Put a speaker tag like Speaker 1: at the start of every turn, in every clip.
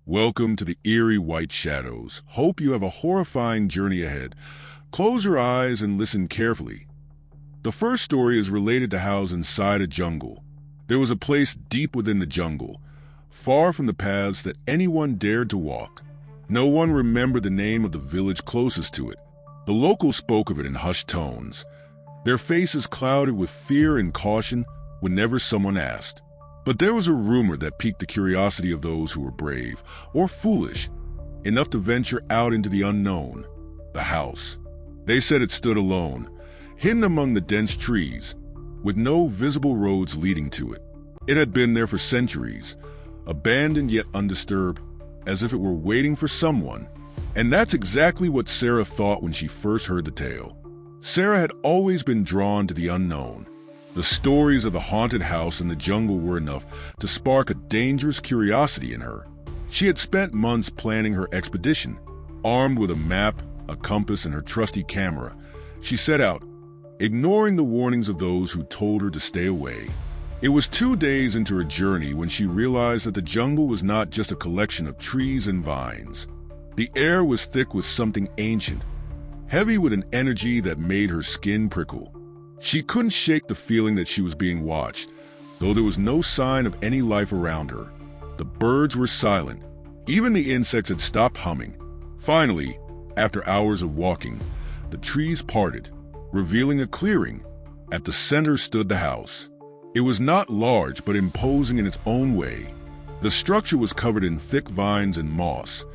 Speaker 1: Welcome to the eerie white shadows. Hope you have a horrifying journey ahead. Close your eyes and listen carefully. The first story is related to house inside a jungle. There was a place deep within the jungle, far from the paths that anyone dared to walk. No one remembered the name of the village closest to it. The locals spoke of it in hushed tones, their faces clouded with fear and caution whenever someone asked. But there was a rumor that piqued the curiosity of those who were brave or foolish enough to venture out into the unknown. The house. They said it stood alone, hidden among the dense trees, with no visible roads leading to it. It had been there for centuries, abandoned yet undisturbed, as if it were waiting for someone. And that's exactly what Sarah thought when she first heard the tale. Sarah had always been drawn to the unknown. The stories of the haunted house in the jungle were enough to spark a dangerous curiosity in her. She had spent months planning her expedition. Armed with a map, a compass, and her trusty camera, she set out, ignoring the warnings of those who told her to stay away. It was 2 days into her journey when she realized that the jungle was not just a collection of trees and vines. The air was thick with something ancient, heavy with an energy that made her skin prickle. She couldn't shake the feeling that she was being watched, though there was no sign of any life around her. The birds were silent. Even the insects had stopped humming. Finally, after hours of walking, the trees parted, revealing a clearing. At the center stood the house. It was not large, but imposing in its own way. The structure was covered in thick vines and moss,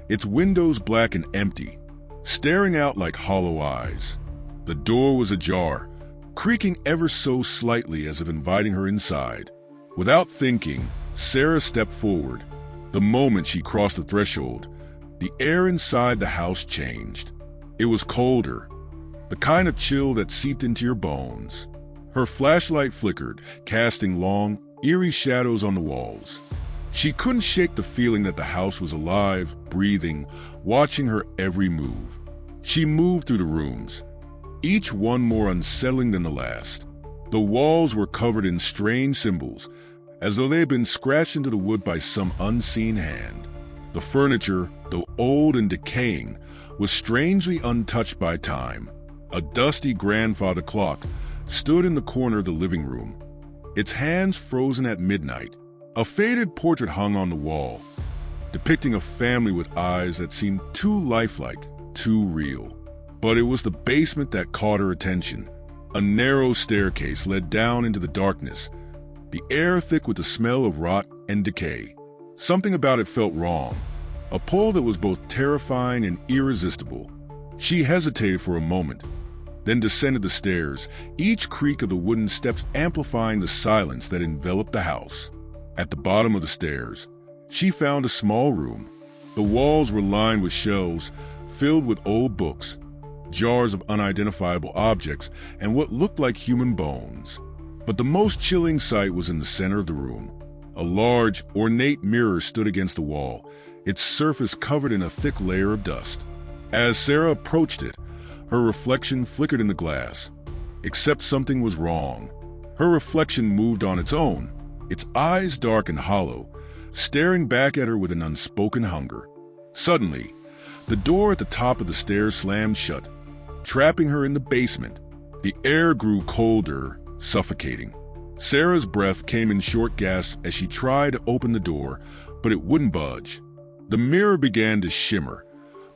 Speaker 1: its windows black and empty, staring out like hollow eyes. The door was ajar, creaking ever so slightly as if inviting her inside. Without thinking, Sarah stepped forward. The moment she crossed the threshold, the air inside the house changed. It was colder, the kind of chill that seeped into your bones. Her flashlight flickered, casting long, eerie shadows on the walls. She couldn't shake the feeling that the house was alive, breathing, watching her every move. She moved through the rooms, each one more unsettling than the last. The walls were covered in strange symbols, as though they had been scratched into the wood by some unseen hand. The furniture, though old and decaying, was strangely untouched by time. A dusty grandfather clock stood in the corner of the living room, its hands frozen at midnight. A faded portrait hung on the wall, depicting a family with eyes that seemed too lifelike, too real. But it was the basement that caught her attention. A narrow staircase led down into the darkness, the air thick with the smell of rot and decay. Something about it felt wrong, a pull that was both terrifying and irresistible. She hesitated for a moment, then descended the stairs, each creak of the wooden steps amplifying the silence that enveloped the house. At the bottom of the stairs, she found a small room. The walls were lined with shelves filled with old books, jars of unidentifiable objects, and what looked like human bones. But the most chilling sight was in the center of the room. A large, ornate mirror stood against the wall, its surface covered in a thick layer of dust. As Sarah approached it, her reflection flickered in the glass. Except something was wrong. Her reflection moved on its own, its eyes dark and hollow, staring back at her with an unspoken hunger. Suddenly, the door at the top of the stairs slammed shut, trapping her in the basement. The air grew colder, suffocating. Sarah's breath came in short gasps as she tried to open the door, but it wouldn't budge. The mirror began to shimmer,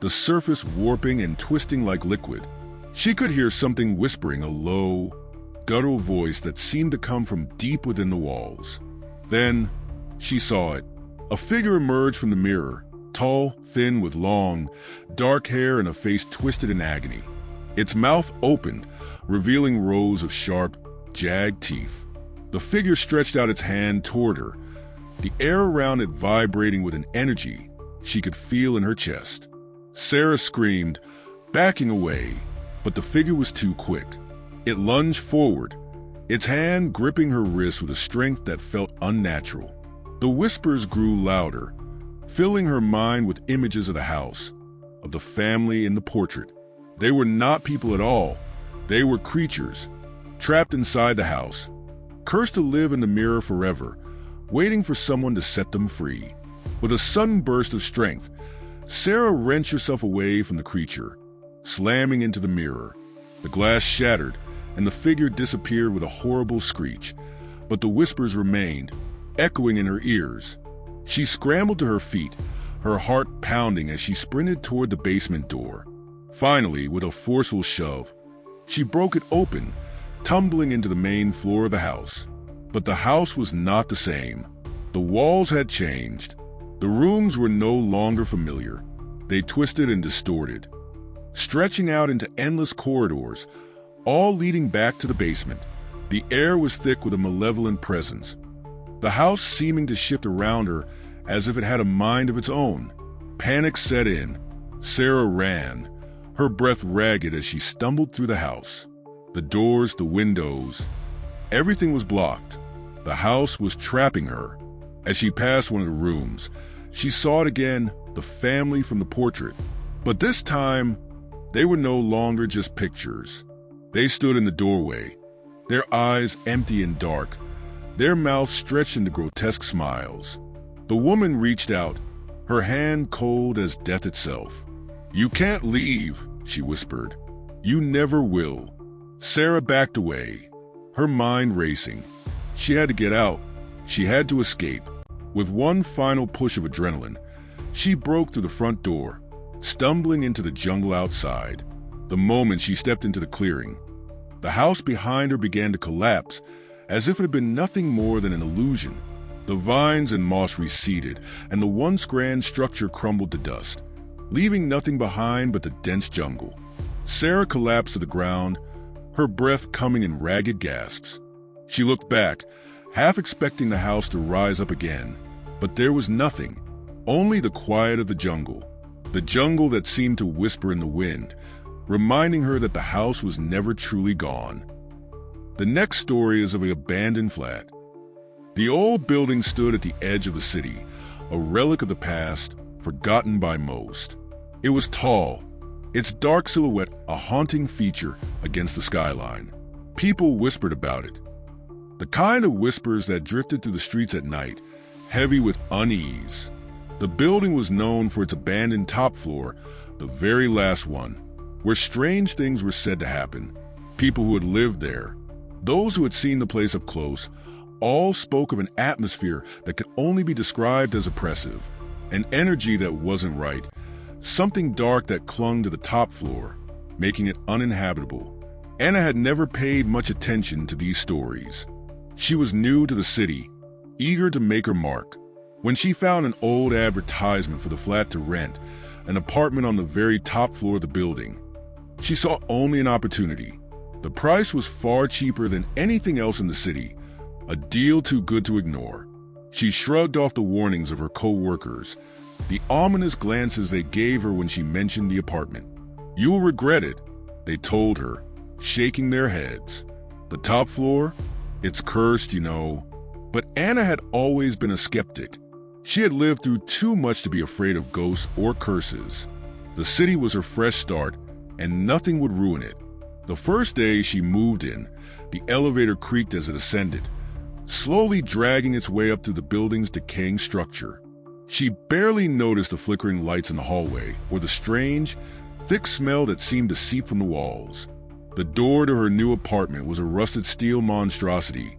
Speaker 1: the surface warping and twisting like liquid. She could hear something whispering, a low, guttural voice that seemed to come from deep within the walls. Then she saw it. A figure emerged from the mirror, tall, thin, with long, dark hair and a face twisted in agony. Its mouth opened, revealing rows of sharp, jagged teeth. The figure stretched out its hand toward her, the air around it vibrating with an energy she could feel in her chest. Sarah screamed, backing away, but the figure was too quick. It lunged forward, its hand gripping her wrist with a strength that felt unnatural. The whispers grew louder, filling her mind with images of the house, of the family in the portrait. They were not people at all. They were creatures, trapped inside the house, cursed to live in the mirror forever, waiting for someone to set them free. With a sudden burst of strength, Sarah wrenched herself away from the creature, slamming into the mirror. The glass shattered, and the figure disappeared with a horrible screech, but the whispers remained, echoing in her ears. She scrambled to her feet, her heart pounding as she sprinted toward the basement door. Finally, with a forceful shove, she broke it open, tumbling into the main floor of the house. But the house was not the same. The walls had changed. The rooms were no longer familiar. They twisted and distorted, stretching out into endless corridors, all leading back to the basement. The air was thick with a malevolent presence, the house seeming to shift around her as if it had a mind of its own. Panic set in. Sarah ran, her breath ragged as she stumbled through the house. The doors, the windows, everything was blocked. The house was trapping her. As she passed one of the rooms, she saw it again, the family from the portrait. But this time, they were no longer just pictures. They stood in the doorway, their eyes empty and dark, their mouths stretched into grotesque smiles. The woman reached out, her hand cold as death itself. "You can't leave," she whispered. "You never will." Sarah backed away, her mind racing. She had to get out. She had to escape. With one final push of adrenaline, she broke through the front door, stumbling into the jungle outside. The moment she stepped into the clearing, the house behind her began to collapse, as if it had been nothing more than an illusion. The vines and moss receded, and the once grand structure crumbled to dust, leaving nothing behind but the dense jungle. Sarah collapsed to the ground, her breath coming in ragged gasps. She looked back, half expecting the house to rise up again, but there was nothing, only the quiet of the jungle that seemed to whisper in the wind, reminding her that the house was never truly gone. The next story is of an abandoned flat. The old building stood at the edge of the city, a relic of the past, forgotten by most. It was tall, its dark silhouette a haunting feature against the skyline. People whispered about it, the kind of whispers that drifted through the streets at night, heavy with unease. The building was known for its abandoned top floor, the very last one, where strange things were said to happen. People who had lived there, those who had seen the place up close, all spoke of an atmosphere that could only be described as oppressive, an energy that wasn't right, something dark that clung to the top floor, making it uninhabitable. Anna had never paid much attention to these stories. She was new to the city, eager to make her mark. When she found an old advertisement for the flat to rent, an apartment on the very top floor of the building, she saw only an opportunity. The price was far cheaper than anything else in the city, a deal too good to ignore. She shrugged off the warnings of her co-workers, the ominous glances they gave her when she mentioned the apartment. "You'll regret it," they told her, shaking their heads. "The top floor? It's cursed, you know." But Anna had always been a skeptic. She had lived through too much to be afraid of ghosts or curses. The city was her fresh start, and nothing would ruin it. The first day she moved in, the elevator creaked as it ascended, slowly dragging its way up through the building's decaying structure. She barely noticed the flickering lights in the hallway or the strange, thick smell that seemed to seep from the walls. The door to her new apartment was a rusted steel monstrosity,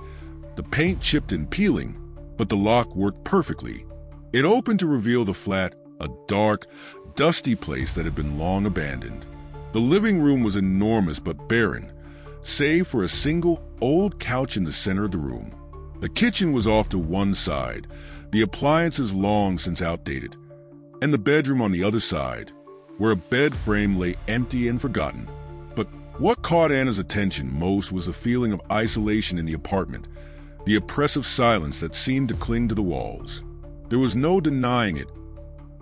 Speaker 1: the paint chipped and peeling, but the lock worked perfectly. It opened to reveal the flat, a dark, dusty place that had been long abandoned. The living room was enormous but barren, save for a single old couch in the center of the room. The kitchen was off to one side, the appliances long since outdated, and the bedroom on the other side, where a bed frame lay empty and forgotten. But what caught Anna's attention most was the feeling of isolation in the apartment, the oppressive silence that seemed to cling to the walls. There was no denying it.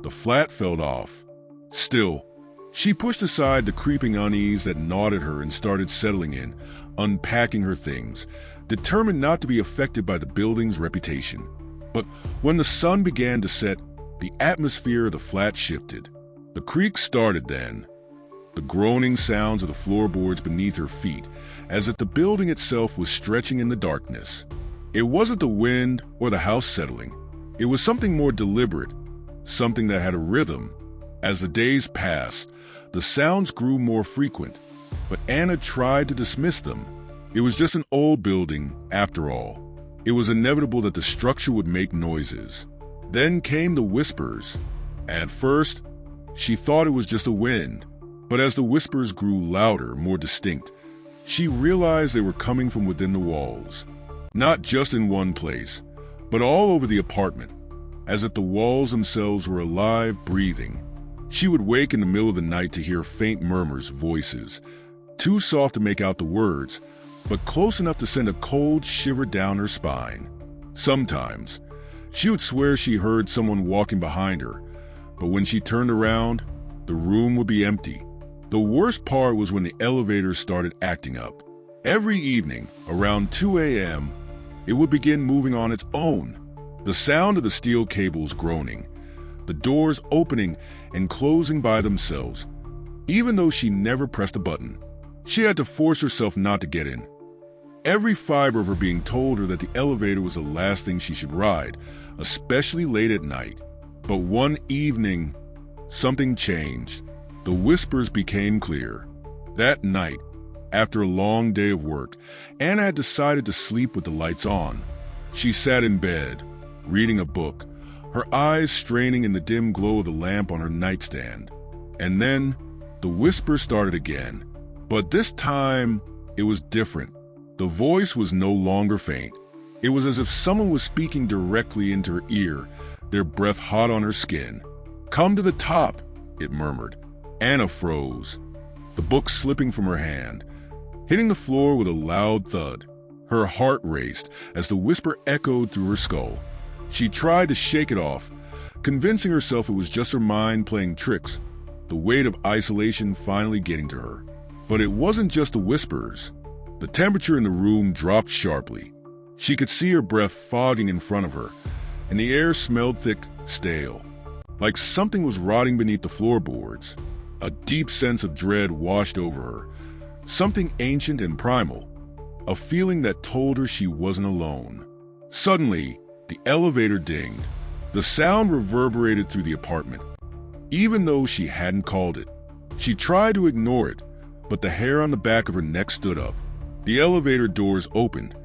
Speaker 1: The flat felt off. Still, she pushed aside the creeping unease that gnawed at her and started settling in, unpacking her things, determined not to be affected by the building's reputation. But when the sun began to set, the atmosphere of the flat shifted. The creak started then, the groaning sounds of the floorboards beneath her feet, as if the building itself was stretching in the darkness. It wasn't the wind or the house settling. It was something more deliberate, something that had a rhythm. As the days passed, the sounds grew more frequent, but Anna tried to dismiss them. It was just an old building, after all. It was inevitable that the structure would make noises. Then came the whispers. At first, she thought it was just a wind, but as the whispers grew louder, more distinct, she realized they were coming from within the walls. Not just in one place, but all over the apartment, as if the walls themselves were alive, breathing. She would wake in the middle of the night to hear faint murmurs, voices, too soft to make out the words, but close enough to send a cold shiver down her spine. Sometimes, she would swear she heard someone walking behind her, but when she turned around, the room would be empty. The worst part was when the elevator started acting up. Every evening, around 2 a.m., it would begin moving on its own. The sound of the steel cables groaning, the doors opening and closing by themselves. Even though she never pressed a button, she had to force herself not to get in. Every fiber of her being told her that the elevator was the last thing she should ride, especially late at night. But one evening, something changed. The whispers became clear. That night, after a long day of work, Anna had decided to sleep with the lights on. She sat in bed, reading a book, her eyes straining in the dim glow of the lamp on her nightstand. And then, the whisper started again. But this time, it was different. The voice was no longer faint. It was as if someone was speaking directly into her ear, their breath hot on her skin. "Come to the top," it murmured. Anna froze, the book slipping from her hand, hitting the floor with a loud thud. Her heart raced as the whisper echoed through her skull. She tried to shake it off, convincing herself it was just her mind playing tricks, the weight of isolation finally getting to her. But it wasn't just the whispers. The temperature in the room dropped sharply. She could see her breath fogging in front of her, and the air smelled thick, stale, like something was rotting beneath the floorboards. A deep sense of dread washed over her, something ancient and primal, a feeling that told her she wasn't alone. Suddenly, the elevator dinged. The sound reverberated through the apartment, even though she hadn't called it. She tried to ignore it, but the hair on the back of her neck stood up. The elevator doors opened,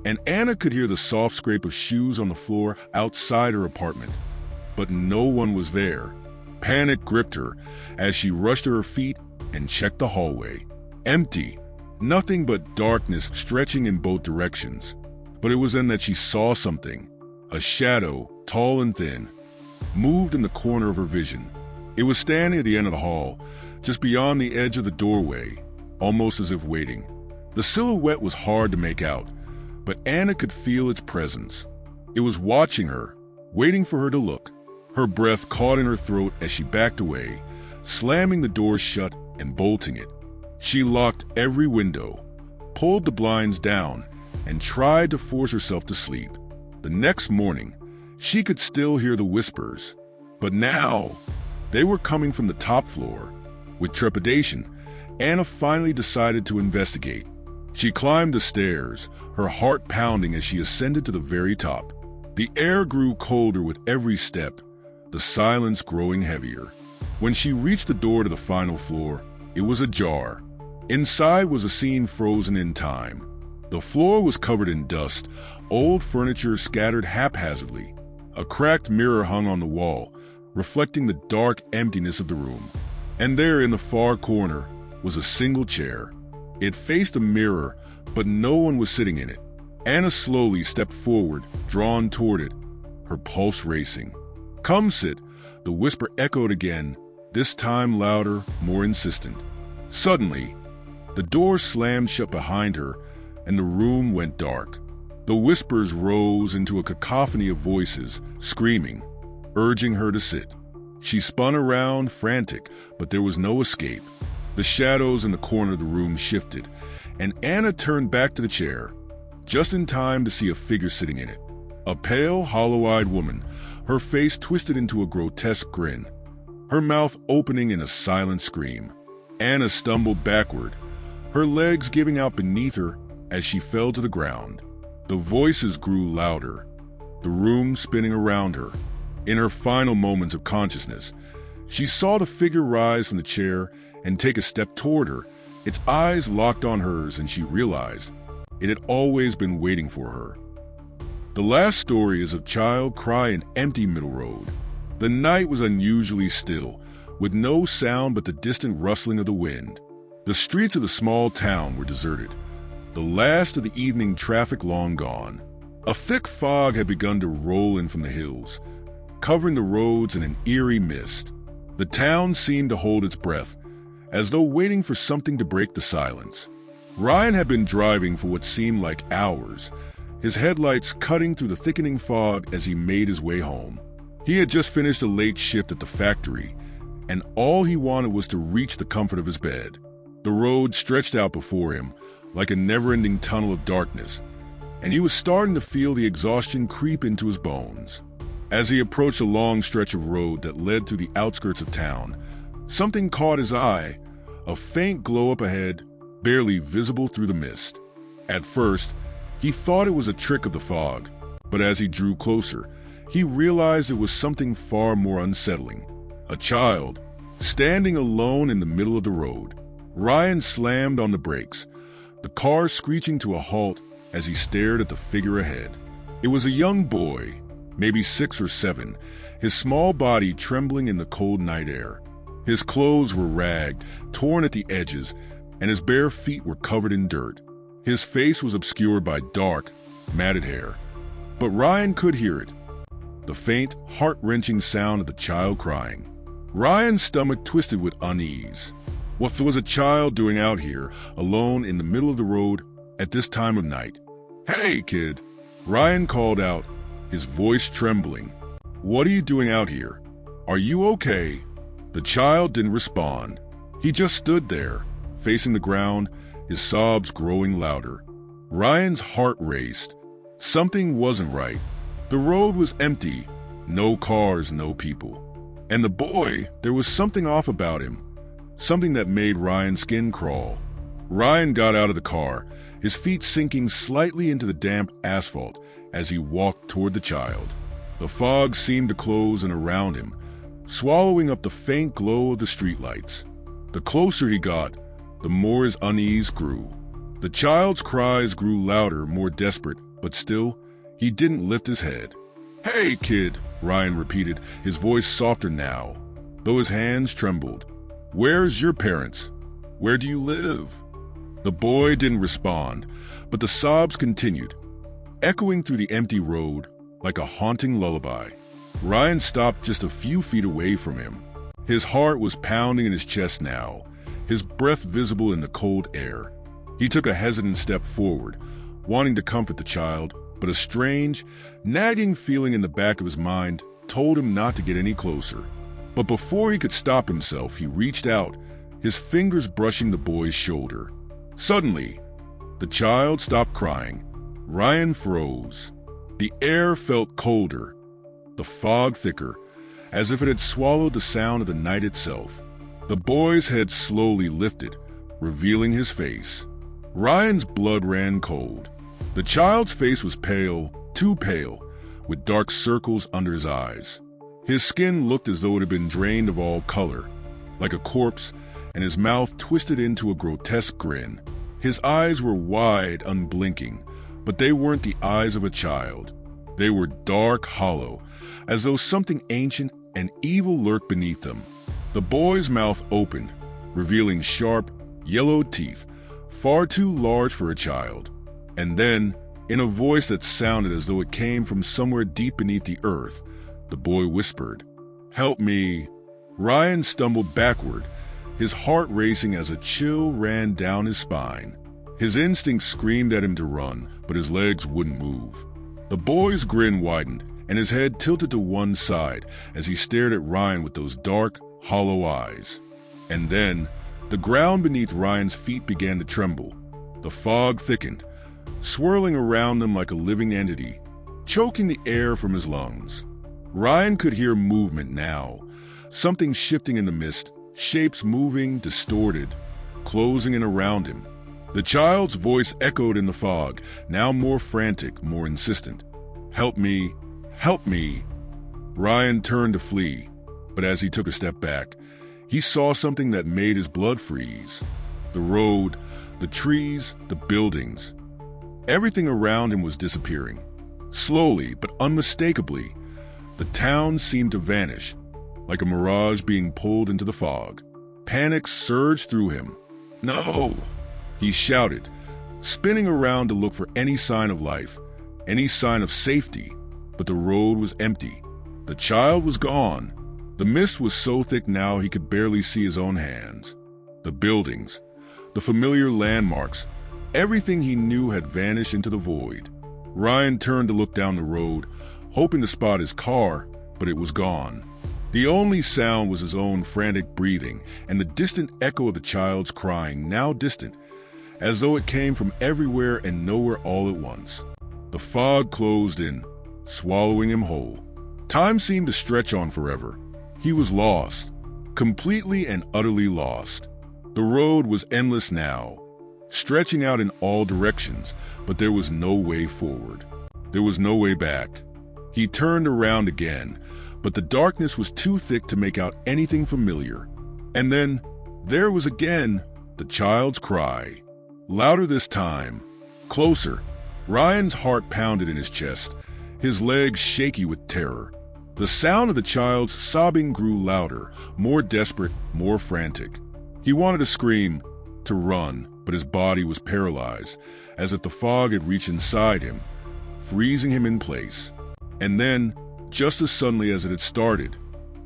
Speaker 1: and Anna could hear the soft scrape of shoes on the floor outside her apartment. But no one was there. Panic gripped her as she rushed to her feet and checked the hallway. Empty, nothing but darkness stretching in both directions. But it was then that she saw something. A shadow, tall and thin, moved in the corner of her vision. It was standing at the end of the hall, just beyond the edge of the doorway, almost as if waiting. The silhouette was hard to make out, but Anna could feel its presence. It was watching her, waiting for her to look. Her breath caught in her throat as she backed away, slamming the door shut and bolting it. She locked every window, pulled the blinds down, and tried to force herself to sleep. The next morning, she could still hear the whispers, but now they were coming from the top floor. With trepidation, Anna finally decided to investigate. She climbed the stairs, her heart pounding as she ascended to the very top. The air grew colder with every step, the silence growing heavier. When she reached the door to the final floor, it was ajar. Inside was a scene frozen in time. The floor was covered in dust, old furniture scattered haphazardly. A cracked mirror hung on the wall, reflecting the dark emptiness of the room. And there in the far corner was a single chair. It faced a mirror, but no one was sitting in it. Anna slowly stepped forward, drawn toward it, her pulse racing. "Come sit," the whisper echoed again, this time louder, more insistent. Suddenly, the door slammed shut behind her, and the room went dark. The whispers rose into a cacophony of voices, screaming, urging her to sit. She spun around, frantic, but there was no escape. The shadows in the corner of the room shifted, and Anna turned back to the chair, just in time to see a figure sitting in it. A pale, hollow-eyed woman, her face twisted into a grotesque grin, her mouth opening in a silent scream. Anna stumbled backward, her legs giving out beneath her as she fell to the ground. The voices grew louder, the room spinning around her. In her final moments of consciousness, she saw the figure rise from the chair and take a step toward her. Its eyes locked on hers, and she realized it had always been waiting for her. The last story is of child cry in empty middle road. The night was unusually still, with no sound but the distant rustling of the wind. The streets of the small town were deserted, the last of the evening traffic long gone. A thick fog had begun to roll in from the hills, covering the roads in an eerie mist. The town seemed to hold its breath, as though waiting for something to break the silence. Ryan had been driving for what seemed like hours, his headlights cutting through the thickening fog as he made his way home. He had just finished a late shift at the factory, and all he wanted was to reach the comfort of his bed. The road stretched out before him like a never-ending tunnel of darkness, and he was starting to feel the exhaustion creep into his bones. As he approached a long stretch of road that led to the outskirts of town, something caught his eye, a faint glow up ahead, barely visible through the mist. At first, he thought it was a trick of the fog, but as he drew closer, he realized it was something far more unsettling. A child, standing alone in the middle of the road. Ryan slammed on the brakes, the car screeching to a halt as he stared at the figure ahead. It was a young boy, maybe 6 or 7, his small body trembling in the cold night air. His clothes were ragged, torn at the edges, and his bare feet were covered in dirt. His face was obscured by dark, matted hair. But Ryan could hear it, the faint, heart-wrenching sound of the child crying. Ryan's stomach twisted with unease. What was a child doing out here, alone in the middle of the road at this time of night? "Hey, kid," Ryan called out, his voice trembling. "What are you doing out here? Are you okay?" The child didn't respond. He just stood there, facing the ground, his sobs growing louder. Ryan's heart raced. Something wasn't right. The road was empty, no cars, no people. And the boy, there was something off about him, something that made Ryan's skin crawl. Ryan got out of the car, his feet sinking slightly into the damp asphalt as he walked toward the child. The fog seemed to close in around him, swallowing up the faint glow of the streetlights. The closer he got, the more his unease grew. The child's cries grew louder, more desperate, but still, he didn't lift his head. "Hey, kid," Ryan repeated, his voice softer now, though his hands trembled. "Where's your parents? Where do you live?" The boy didn't respond, but the sobs continued, echoing through the empty road like a haunting lullaby. Ryan stopped just a few feet away from him. His heart was pounding in his chest now, his breath visible in the cold air. He took a hesitant step forward, wanting to comfort the child, but a strange, nagging feeling in the back of his mind told him not to get any closer. But before he could stop himself, he reached out, his fingers brushing the boy's shoulder. Suddenly, the child stopped crying. Ryan froze. The air felt colder, the fog thicker, as if it had swallowed the sound of the night itself. The boy's head slowly lifted, revealing his face. Ryan's blood ran cold. The child's face was pale, too pale, with dark circles under his eyes. His skin looked as though it had been drained of all color, like a corpse, and his mouth twisted into a grotesque grin. His eyes were wide, unblinking, but they weren't the eyes of a child. They were dark, hollow, as though something ancient and evil lurked beneath them. The boy's mouth opened, revealing sharp, yellow teeth, far too large for a child. And then, in a voice that sounded as though it came from somewhere deep beneath the earth, the boy whispered, "Help me." Ryan stumbled backward, his heart racing as a chill ran down his spine. His instincts screamed at him to run, but his legs wouldn't move. The boy's grin widened, and his head tilted to one side as he stared at Ryan with those dark, hollow eyes. And then, the ground beneath Ryan's feet began to tremble. The fog thickened, swirling around them like a living entity, choking the air from his lungs. Ryan could hear movement now, something shifting in the mist, shapes moving, distorted, closing in around him. The child's voice echoed in the fog, now more frantic, more insistent. "Help me! Help me!" Ryan turned to flee, but as he took a step back, he saw something that made his blood freeze. The road, the trees, the buildings. Everything around him was disappearing. Slowly but unmistakably, the town seemed to vanish, like a mirage being pulled into the fog. Panic surged through him. "No!" he shouted, spinning around to look for any sign of life, any sign of safety, but the road was empty. The child was gone. The mist was so thick now he could barely see his own hands. The buildings, the familiar landmarks, everything he knew had vanished into the void. Ryan turned to look down the road, hoping to spot his car, but it was gone. The only sound was his own frantic breathing and the distant echo of the child's crying, now distant, as though it came from everywhere and nowhere all at once. The fog closed in, swallowing him whole. Time seemed to stretch on forever. He was lost, completely and utterly lost. The road was endless now, stretching out in all directions, but there was no way forward. There was no way back. He turned around again, but the darkness was too thick to make out anything familiar. And then, there was again the child's cry. Louder this time, closer. Ryan's heart pounded in his chest, his legs shaky with terror. The sound of the child's sobbing grew louder, more desperate, more frantic. He wanted to scream, to run, but his body was paralyzed, as if the fog had reached inside him, freezing him in place. And then, just as suddenly as it had started,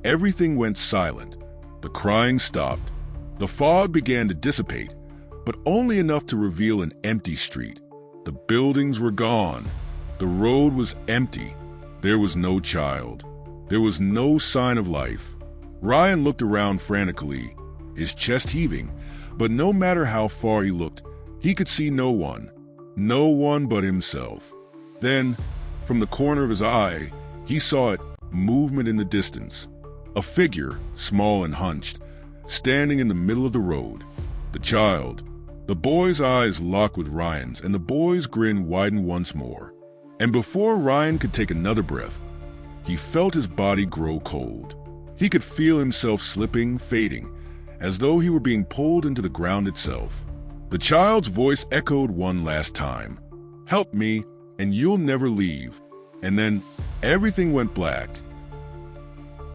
Speaker 1: everything went silent. The crying stopped. The fog began to dissipate, but only enough to reveal an empty street. The buildings were gone. The road was empty. There was no child. There was no sign of life. Ryan looked around frantically, his chest heaving, but no matter how far he looked, he could see no one but himself. Then, from the corner of his eye, he saw it, movement in the distance. A figure, small and hunched, standing in the middle of the road. The child. The boy's eyes locked with Ryan's, and the boy's grin widened once more. And before Ryan could take another breath, he felt his body grow cold. He could feel himself slipping, fading, as though he were being pulled into the ground itself. The child's voice echoed one last time. "Help me, and you'll never leave." And then everything went black.